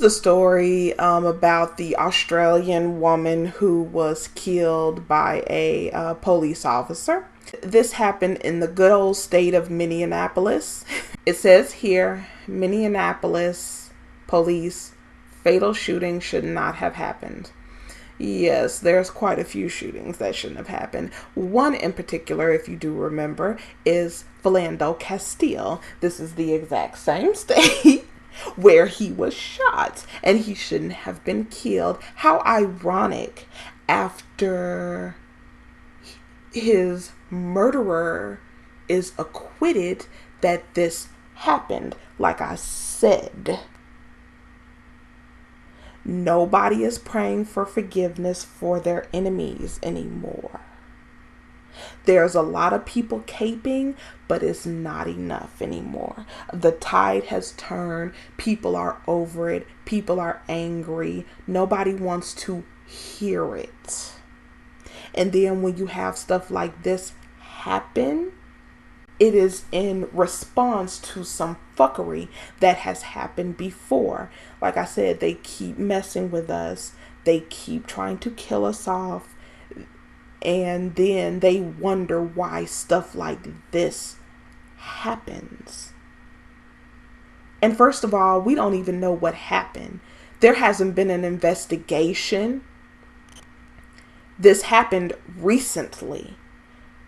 the story about the Australian woman who was killed by a police officer. This happened in the good old state of Minneapolis. It says here, Minneapolis police, fatal shooting should not have happened. Yes, there's quite a few shootings that shouldn't have happened. One in particular, if you do remember, is Philando Castile. This is the exact same state where he was shot, and he shouldn't have been killed. How ironic, after his murderer is acquitted, that this happened. Like I said, nobody is praying for forgiveness for their enemies anymore. There's a lot of people caping, but it's not enough anymore. The tide has turned. People are over it. People are angry. Nobody wants to hear it. And then when you have stuff like this happen, it is in response to some fuckery that has happened before. Like I said, they keep messing with us. They keep trying to kill us off. And then they wonder why stuff like this happens. And first of all, we don't even know what happened. There hasn't been an investigation. This happened recently.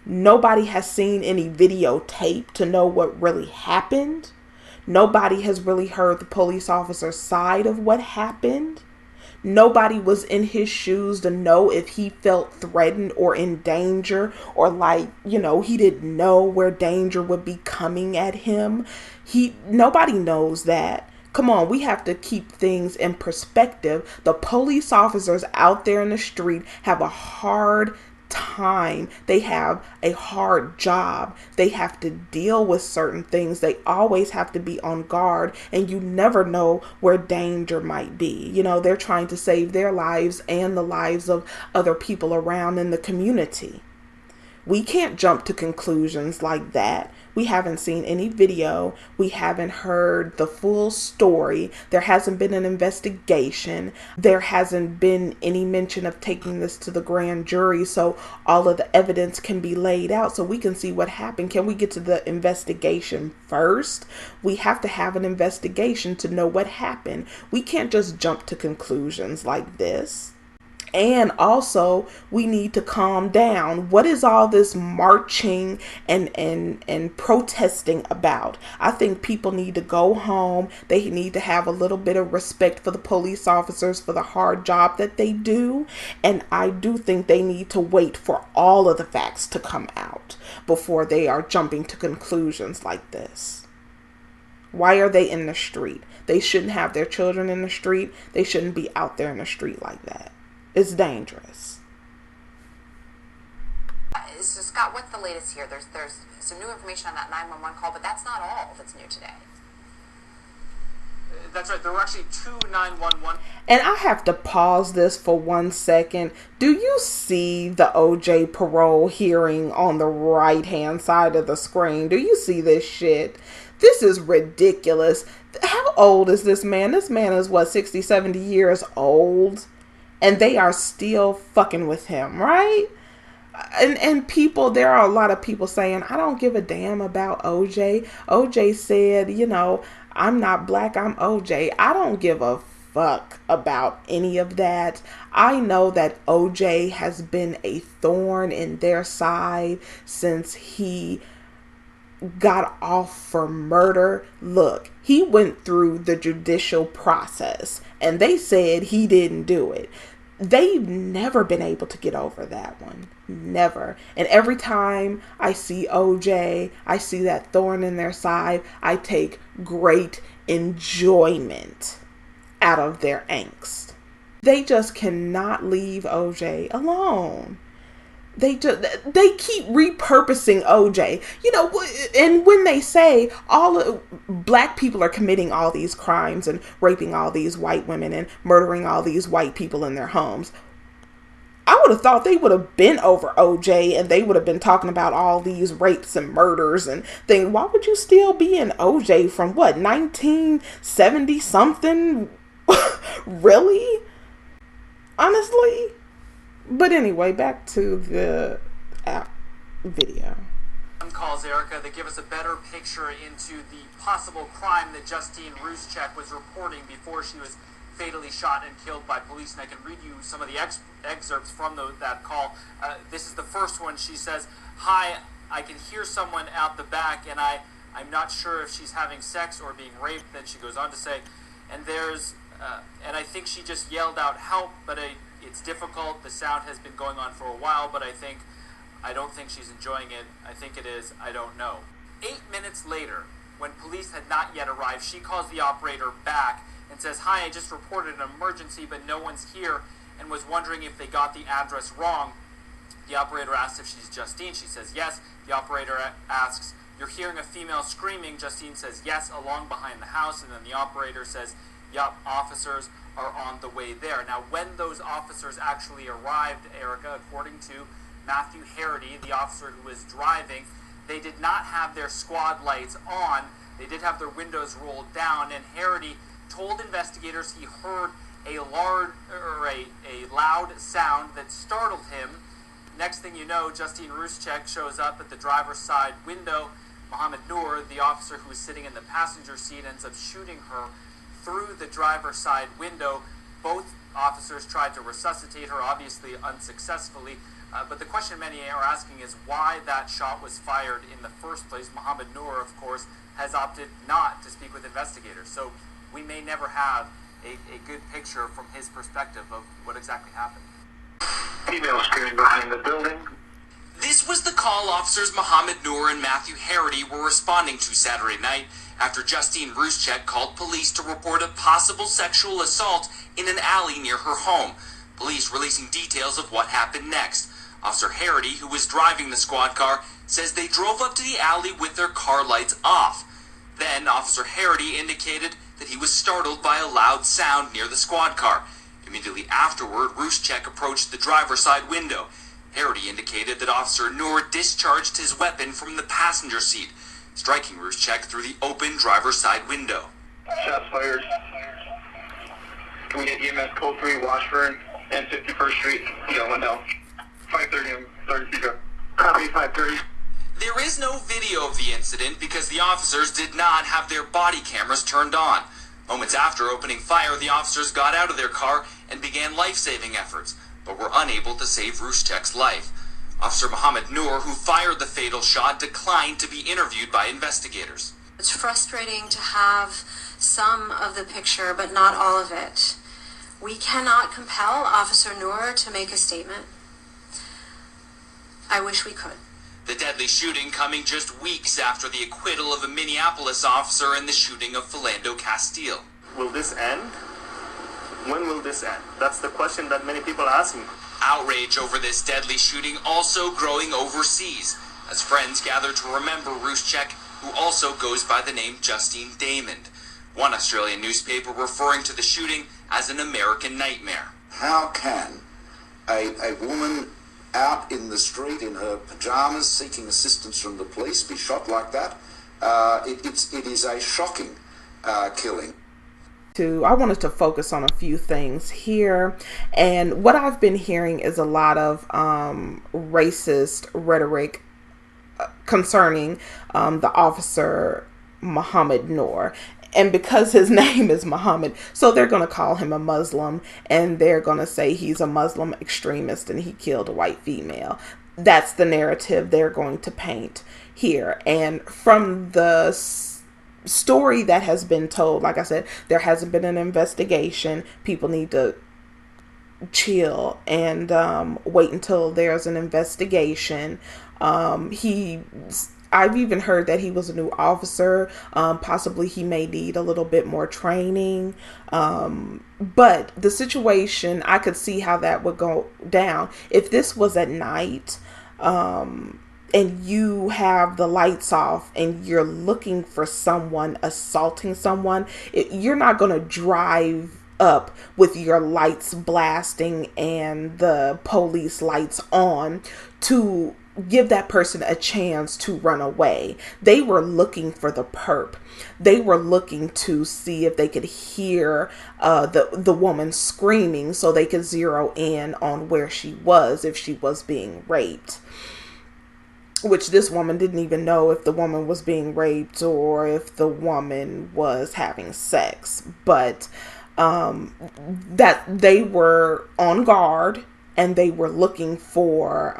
Nobody has seen any videotape to know what really happened. Nobody has really heard the police officer's side of what happened. Nobody was in his shoes to know if he felt threatened or in danger, or he didn't know where danger would be coming at him. Nobody knows that. Come on, we have to keep things in perspective. The police officers out there in the street have a hard time. They have a hard job. They have to deal with certain things. They always have to be on guard, and you never know where danger might be. They're trying to save their lives and the lives of other people around in the community. We can't jump to conclusions like that. We haven't seen any video. We haven't heard the full story. There hasn't been an investigation. There hasn't been any mention of taking this to the grand jury so all of the evidence can be laid out so we can see what happened. Can we get to the investigation first? We have to have an investigation to know what happened. We can't just jump to conclusions like this. And also, we need to calm down. What is all this marching and protesting about? I think people need to go home. They need to have a little bit of respect for the police officers for the hard job that they do. And I do think they need to wait for all of the facts to come out before they are jumping to conclusions like this. Why are they in the street? They shouldn't have their children in the street. They shouldn't be out there in the street like that. It's dangerous. So Scott, what's the latest here? There's some new information on that 911 call, but that's not all that's new today. That's right. There were actually two 911. And I have to pause this for 1 second. Do you see the OJ parole hearing on the right-hand side of the screen? Do you see this shit? This is ridiculous. How old is this man? This man is 60, 70 years old. And they are still fucking with him, right? And people, there are a lot of people saying, I don't give a damn about OJ. OJ said, I'm not black, I'm OJ. I don't give a fuck about any of that. I know that OJ has been a thorn in their side since he got off for murder. Look, he went through the judicial process and they said he didn't do it. They've never been able to get over that one. Never. And every time I see OJ, I see that thorn in their side, I take great enjoyment out of their angst. They just cannot leave OJ alone. They keep repurposing OJ, and when they say black people are committing all these crimes and raping all these white women and murdering all these white people in their homes, I would have thought they would have been over OJ and they would have been talking about all these rapes and murders and things. Why would you still be in OJ from 1970 something? Really? Honestly? But anyway, back to the video. Calls, Erica, that give us a better picture into the possible crime that Justine Ruszczyk was reporting before she was fatally shot and killed by police. And I can read you some of the excerpts from that call. This is the first one. She says, "Hi, I can hear someone out the back, and I'm not sure if she's having sex or being raped." Then she goes on to say, and I think she just yelled out, "Help," but it's difficult. The sound has been going on for a while, but I don't think she's enjoying it. I think it is. I don't know. 8 minutes later, when police had not yet arrived, she calls the operator back and says, "Hi, I just reported an emergency, but no one's here and was wondering if they got the address wrong." The operator asks if she's Justine. She says yes. The operator asks, "You're hearing a female screaming?" Justine says yes, along behind the house. And then the operator says, "Yup, officers are on the way there." Now, when those officers actually arrived, Erica, according to Matthew Harity, the officer who was driving, they did not have their squad lights on. They did have their windows rolled down, and Harity told investigators he heard a loud sound that startled him. Next thing you know, Justine Ruszczyk shows up at the driver's side window. Mohamed Noor, the officer who was sitting in the passenger seat, ends up shooting her through the driver's side window. Both officers tried to resuscitate her, obviously unsuccessfully. But the question many are asking is why that shot was fired in the first place. Mohamed Noor, of course, has opted not to speak with investigators. So we may never have a good picture from his perspective of what exactly happened. Female screaming behind the building. This was the call officers Mohamed Noor and Matthew Harity were responding to Saturday night after Justine Ruszczyk called police to report a possible sexual assault in an alley near her home. Police releasing details of what happened next. Officer Harity, who was driving the squad car, says they drove up to the alley with their car lights off. Then Officer Harity indicated that he was startled by a loud sound near the squad car. Immediately afterward, Ruszczyk approached the driver's side window. Harity indicated that Officer Noor discharged his weapon from the passenger seat, striking Ruszczyk through the open driver's side window. Shots fired. Can we get EMS code 3, Washburn, and 51st Street? Yeah, one down. 530, 30 feet. Copy, 530. There is no video of the incident because the officers did not have their body cameras turned on. Moments after opening fire, the officers got out of their car and began life-saving efforts, but were unable to save Ruszczyk's life. Officer Mohamed Noor, who fired the fatal shot, declined to be interviewed by investigators. It's frustrating to have some of the picture, but not all of it. We cannot compel Officer Noor to make a statement. I wish we could. The deadly shooting coming just weeks after the acquittal of a Minneapolis officer in the shooting of Philando Castile. Will this end? When will this end? That's the question that many people are asking. Outrage over this deadly shooting also growing overseas, as friends gather to remember Ruszczyk, who also goes by the name Justine Damon. One Australian newspaper referring to the shooting as an American nightmare. How can a woman out in the street in her pajamas seeking assistance from the police be shot like that? It is a shocking killing. I wanted to focus on a few things here, and what I've been hearing is a lot of racist rhetoric concerning the officer Mohamed Noor. And because his name is Muhammad, so they're going to call him a Muslim, and they're going to say he's a Muslim extremist and he killed a white female. That's the narrative they're going to paint here. And from the story that has been told, like I said, there hasn't been an investigation. People need to chill and wait until there's an investigation. I've even heard that he was a new officer. Possibly he may need a little bit more training. But the situation, I could see how that would go down. If this was at night, and you have the lights off and you're looking for someone assaulting someone, you're not going to drive up with your lights blasting and the police lights on to give that person a chance to run away. They were looking for the perp. They were looking to see if they could hear the woman screaming so they could zero in on where she was, if she was being raped. Which this woman didn't even know if the woman was being raped or if the woman was having sex. But that they were on guard and they were looking for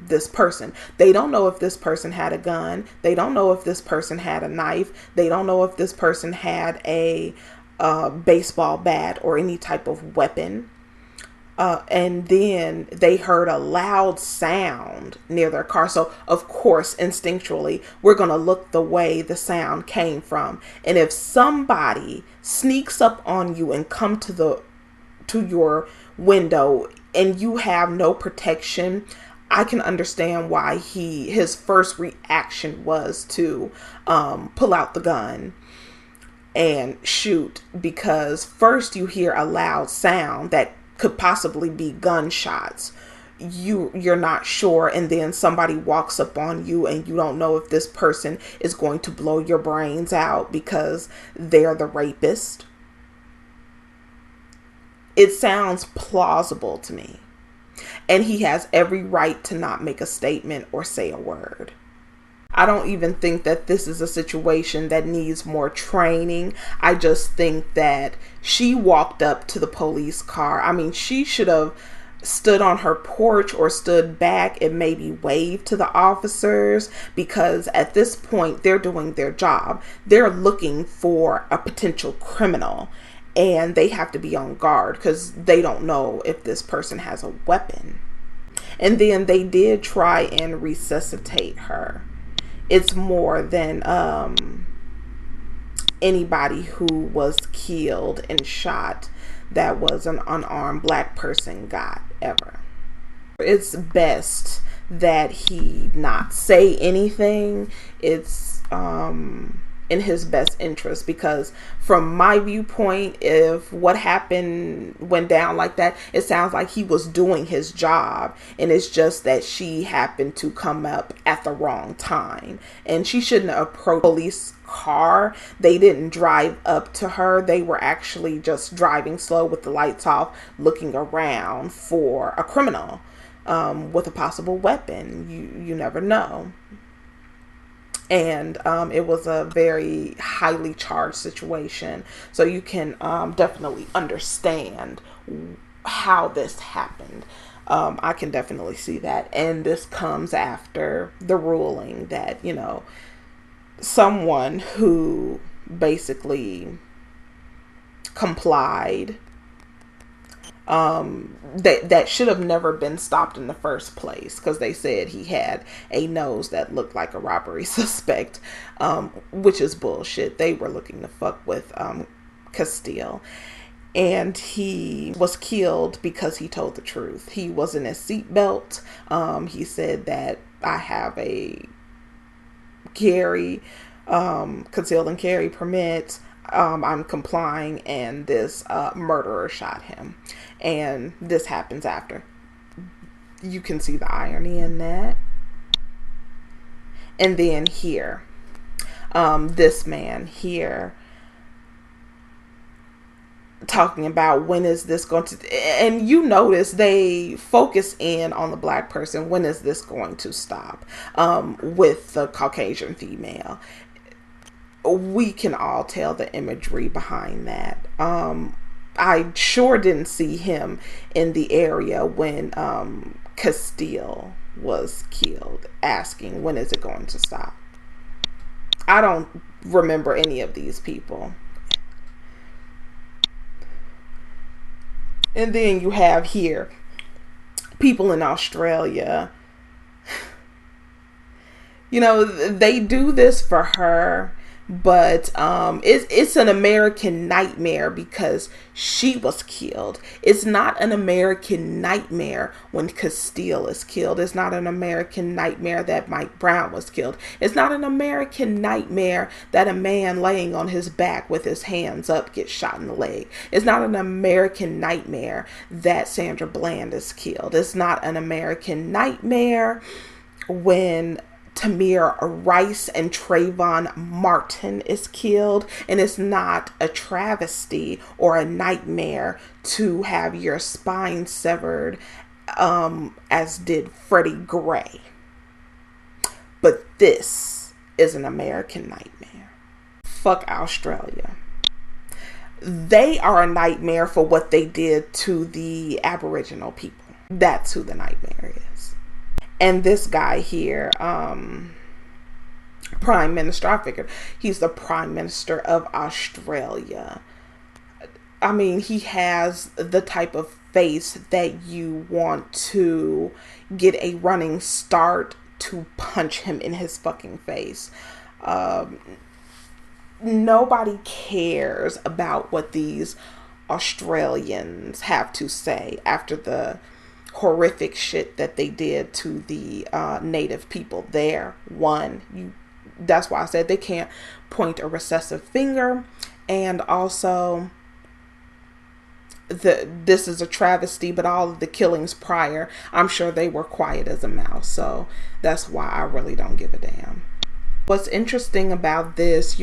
this person. They don't know if this person had a gun. They don't know if this person had a knife. They don't know if this person had a baseball bat or any type of weapon. And then they heard a loud sound near their car. So, of course, instinctually, we're going to look the way the sound came from. And if somebody sneaks up on you and come to your window and you have no protection, I can understand why his first reaction was to pull out the gun and shoot, because first you hear a loud sound that could possibly be gunshots. You're not sure, and then somebody walks up on you and you don't know if this person is going to blow your brains out because they're the rapist. It sounds plausible to me. And he has every right to not make a statement or say a word. I don't even think that this is a situation that needs more training. I just think that she walked up to the police car. I mean, she should have stood on her porch or stood back and maybe waved to the officers, because at this point they're doing their job. They're looking for a potential criminal and they have to be on guard because they don't know if this person has a weapon. And then they did try and resuscitate her. It's more than anybody who was killed and shot that was an unarmed black person got ever. It's best that he not say anything. It's in his best interest, because from my viewpoint, if what happened went down like that, it sounds like he was doing his job, and it's just that she happened to come up at the wrong time, and she shouldn't have approached the police car. They didn't drive up to her. They were actually just driving slow with the lights off, looking around for a criminal with a possible weapon. You never know. And it was a very highly charged situation. So you can definitely understand how this happened. I can definitely see that. And this comes after the ruling that, someone who basically complied, that should have never been stopped in the first place, because they said he had a nose that looked like a robbery suspect, which is bullshit. They were looking to fuck with Castile, and he was killed because he told the truth. He was in his seatbelt. He said that I have a concealed and carry permit. I'm complying, and this murderer shot him. And this happens after. You can see the irony in that. And then here, this man here talking about when is this going to, and you notice they focus in on the black person. When is this going to stop? With the Caucasian female. We can all tell the imagery behind that. I sure didn't see him in the area when Castile was killed, asking when is it going to stop. I don't remember any of these people. And then you have here people in Australia. They do this for her. But it's an American nightmare because she was killed. It's not an American nightmare when Castile is killed. It's not an American nightmare that Mike Brown was killed. It's not an American nightmare that a man laying on his back with his hands up gets shot in the leg. It's not an American nightmare that Sandra Bland is killed. It's not an American nightmare when Tamir Rice and Trayvon Martin is killed, and it's not a travesty or a nightmare to have your spine severed, as did Freddie Gray. But this is an American nightmare. Fuck Australia. They are a nightmare for what they did to the Aboriginal people. That's who the nightmare is. And this guy here, Prime Minister, I figured he's the Prime Minister of Australia. I mean, he has the type of face that you want to get a running start to punch him in his fucking face. Nobody cares about what these Australians have to say after the horrific shit that they did to the native people there. That's why I said they can't point a recessive finger. And also, this is a travesty, but all of the killings prior, I'm sure they were quiet as a mouse. So that's why I really don't give a damn. What's interesting about this,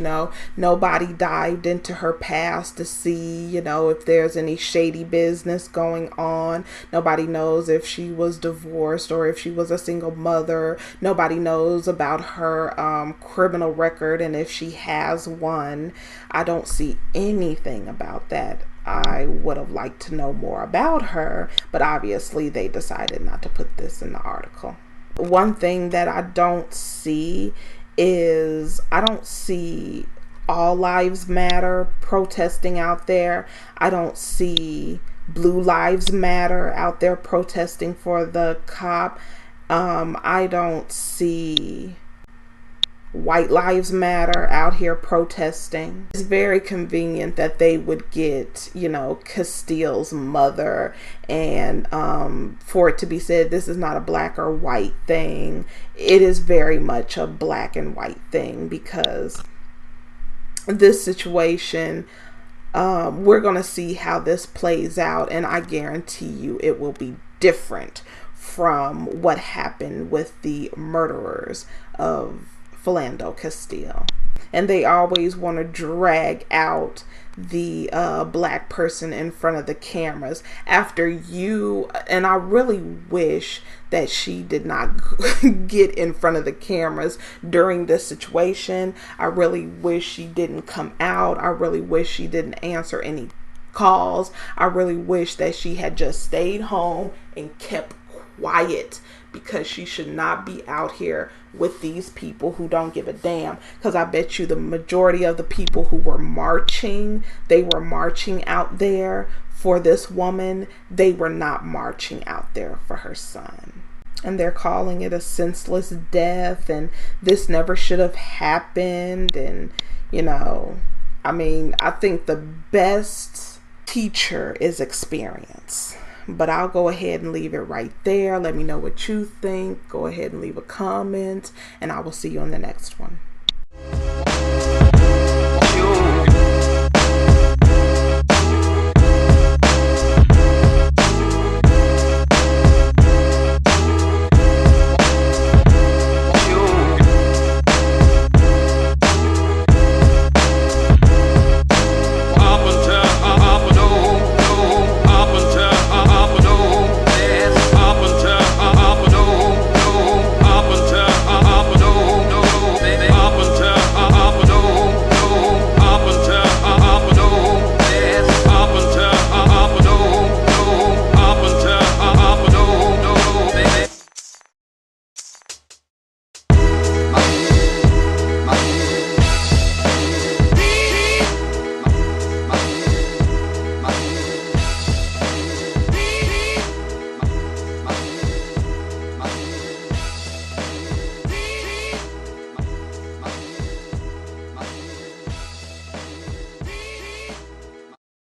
nobody dived into her past to see, if there's any shady business going on. Nobody knows if she was divorced or if she was a single mother. Nobody knows about her criminal record and if she has one. I don't see anything about that. I would have liked to know more about her, but obviously they decided not to put this in the article. One thing that I don't see is I don't see All Lives Matter protesting out there. I don't see Blue Lives Matter out there protesting for the cop. I don't see White Lives Matter out here protesting. It's very convenient that they would get, Castile's mother and for it to be said this is not a black or white thing. It is very much a black and white thing, because this situation, we're going to see how this plays out, and I guarantee you it will be different from what happened with the murderers of Philando Castile. And they always want to drag out the black person in front of the cameras after you, and I really wish that she did not get in front of the cameras during this situation. I really wish she didn't come out. I really wish she didn't answer any calls. I really wish that she had just stayed home and kept quiet, because she should not be out here with these people who don't give a damn. Because I bet you the majority of the people who were marching, they were marching out there for this woman. They were not marching out there for her son. And they're calling it a senseless death, and this never should have happened. And, I think the best teacher is experience. But I'll go ahead and leave it right there. Let me know what you think. Go ahead and leave a comment, and I will see you on the next one.